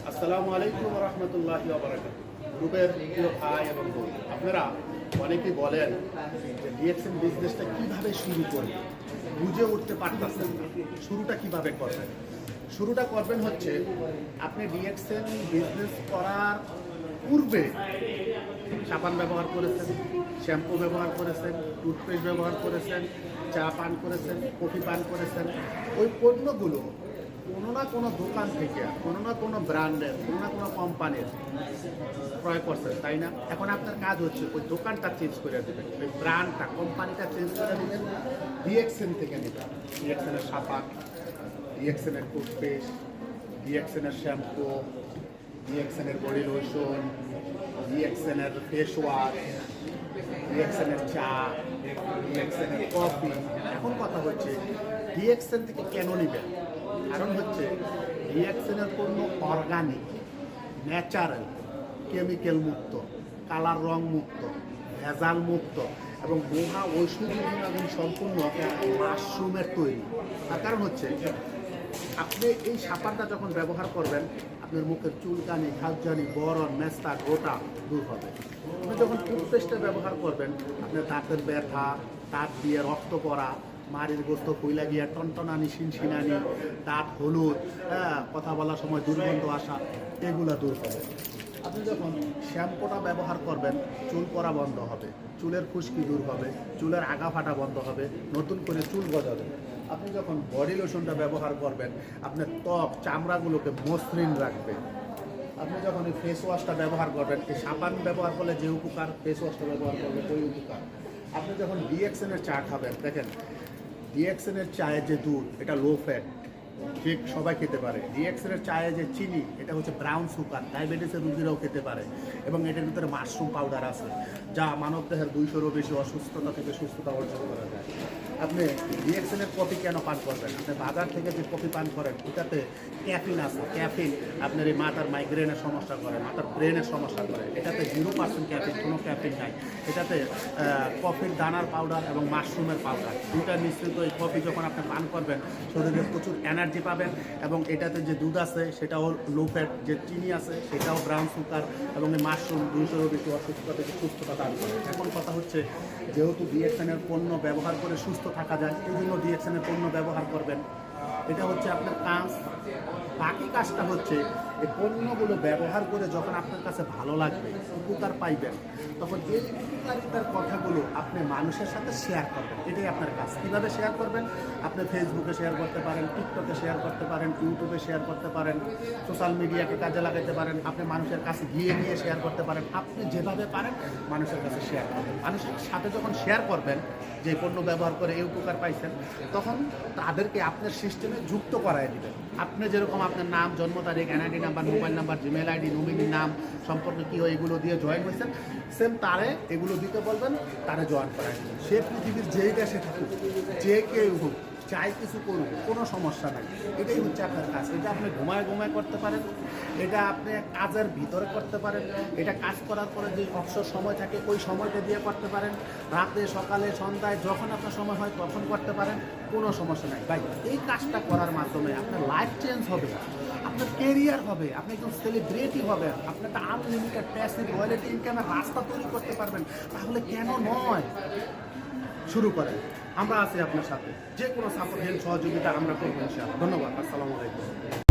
আসসালামু আলাইকুম রহমতুল্লাহি ওয়া বারাকাতুহু। গ্রুপের প্রিয় ভাই এবং বোন, আপনারা অনেকেই বলেন যে ডিএক্সএন বিজনেসটা কিভাবে শুরু করবেন, বুঝে উঠতে পারতেছেন না, শুরুটা কিভাবে করবেন। শুরুটা করবেন হচ্ছে আপনি ডিএক্সএন বিজনেস করার পূর্বে সাবান ব্যবহার করেছেন, শ্যাম্পু ব্যবহার করেছেন, টুথপেস্ট ব্যবহার করেছেন, চা পান করেছেন, কফি পান করেছেন। ওই পণ্যগুলো কোনো না কোনো দোকান থেকে, কোনো না কোনো ব্র্যান্ডের, কোনো না কোনো কোম্পানির ক্রয় করছেন, তাই না? এখন আপনার কাজ হচ্ছে ওই দোকানটা চেঞ্জ করে দেবেন, ওই ব্র্যান্ডটা, কোম্পানিটা চেঞ্জ করে দেবেন, ডিএক্সএন থেকে নেবেন। ডিএক্সএনের সাবান, ডিএক্সএনের টুথপেস্ট, ডিএক্সএনের শ্যাম্পু, ডিএক্সএনের বডি লোশন, ডিএক্সএনের ফেস ওয়াশ, ডিএক্সএনের চা, ডিএক্সএনের কফি। এখন কথা হচ্ছে ডিএক্সএন থেকে কেন নেবেন? কারণ হচ্ছে ডিএক্সএনের পণ্য অর্গানিক, ন্যাচারাল, কেমিক্যাল মুক্ত, কালার রং মুক্ত, ভেজাল মুক্ত এবং মহা ঔষধি গুণাগুণ সম্পূর্ণ মাশরুমের তৈরি। তার কারণ হচ্ছে আপনি এই সাবানটা যখন ব্যবহার করবেন, আপনার মুখের চুলকানি, খাদ্যানি, বরণ, মেস্তা, গোটা দূর হবে। আপনি যখন টুথপেস্টটা ব্যবহার করবেন, আপনার দাঁতের ব্যথা, দাঁত দিয়ে রক্ত পড়া, মাড়ির গোস্ত কইলা গিয়া টনটনানি, শিনশিনানি, দাঁত হলুদ, কথা বলার সময় দুর্গন্ধ আসা, এগুলা দূর হবে। আপনি যখন শ্যাম্পুটা ব্যবহার করবেন, চুল পড়া বন্ধ হবে, চুলের খুশকি দূর হবে, চুলের আগা ফাটা বন্ধ হবে, নতুন করে চুল গজাবে। আপনি যখন বডি লোশনটা ব্যবহার করবেন, আপনার ত্বক, চামড়াগুলোকে মসৃণ রাখবে। আপনি যখন এই ফেস ওয়াশটা ব্যবহার করবেন, এই সাবান ব্যবহার করলে যে উপকার, ফেস ওয়াশটা ব্যবহার করলে ওই উপকার। আপনি যখন ডিএক্সএনের চা খাবেন, দেখেন ডিএক্সএনের চায়ে যে দুধ, এটা লো ফ্যাট, ঠিক সবাই খেতে পারে। ডিএক্সএনের চায়ে যে চিনি, এটা হচ্ছে ব্রাউন সুগার, ডায়াবেটিসের রোগীরাও খেতে পারে। এবং এটার ভিতরে মাশরুম পাউডার আছে, যা মানব দেহের 200-রও বেশি অসুস্থতা থেকে সুস্থতা অর্জন করা যায়। আপনি ডিএক্সএনের কফি কেন পান করবেন? আপনি বাজার থেকে যে কফি পান করেন, ওটাতে ক্যাফিন আছে। ক্যাফিন আপনার এই মাথার মাইগ্রেনের সমস্যা করে, মাথার ব্রেনের সমস্যা করে। এটাতে 0% ক্যাফিন, কোনো ক্যাফিন নাই। এটাতে কফির দানার পাউডার এবং মাশরুমের পাউডার, দুটা মিশ্রিত এই কফি যখন আপনি পান করবেন, শরীরে প্রচুর এনার্জি পাবেন। এবং এটাতে যে দুধ আছে সেটাও লো ফ্যাট, যে চিনি আছে সেটাও ব্রাউন সুগার, এবং এই মাশরুম 200-রও বেশি অসুস্থতা থেকে সুস্থতা দান করে। এখন কথা হচ্ছে যেহেতু ডিএক্সএনের পণ্য ব্যবহার করে সুস্থ থাকা যায়, এই জন্য ডিএক্সএনের পণ্য ব্যবহার করবেন। এটা হচ্ছে আপনার কাজ। বাকি কাজটা হচ্ছে এই পণ্যগুলো ব্যবহার করে যখন আপনার কাছে ভালো লাগবে, উপকার পাইবেন, তখন এই উপকারিতার কথাগুলো আপনি মানুষের সাথে শেয়ার করবেন। এটাই আপনার কাজ। কীভাবে শেয়ার করবেন? আপনি ফেসবুকে শেয়ার করতে পারেন, টিকটকে শেয়ার করতে পারেন, ইউটিউবে শেয়ার করতে পারেন, সোশ্যাল মিডিয়াকে কাজে লাগাতে পারেন, আপনি মানুষের কাছে গিয়ে শেয়ার করতে পারেন। আপনি যেভাবে পারেন মানুষের কাছে শেয়ার করবেন। মানুষের সাথে যখন শেয়ার করবেন যে পণ্য ব্যবহার করে এই উপকার পাইছেন, তখন তাদেরকে আপনার সিস্টেমে যুক্ত করায় দিবেন। আপনি যেরকম আপনার নাম, জন্ম তারিখ, NID number, mobile number, Gmail ID, nominee নাম, সম্পর্কে কী হয়, এগুলো দিয়ে জয়েন হয়েছেন, সেম তারে এগুলো দিতে বলবেন, তারে জয়েন করায় দেবেন। সে পৃথিবীর যেই দেশে থাকুক, যে কেউ হোক, চাই কিছু করুক, কোনো সমস্যা নাই। এটাই হচ্ছে আপনার কাজ। এটা আপনি ঘুমায় করতে পারেন, এটা আপনি কাজের ভিতরে করতে পারেন, এটা কাজ করার পরে যে অবসর সময় থাকে ওই সময়টা দিয়ে করতে পারেন, রাতে, সকালে, সন্ধ্যায়, যখন আপনার সময় হয় তখন করতে পারেন, কোনো সমস্যা নাই ভাই। এই কাজটা করার মাধ্যমে আপনার লাইফ চেঞ্জ হবে, আপনার কেরিয়ার হবে, আপনি একজন সেলিব্রিটি হবেন, আপনি একটা আনলিমিটেড প্যাসিভ রয়্যালটি ইনকামের রাস্তা তৈরি করতে পারবেন। তাহলে কেন নয়? শুরু করেন। আমরা আছি আপনার সাথে, যে কোনো সাপোর্ট, হেল্প, সহযোগিতা আমরা করবো ইনশাআল্লাহ। ধন্যবাদ। আসসালামু আলাইকুম।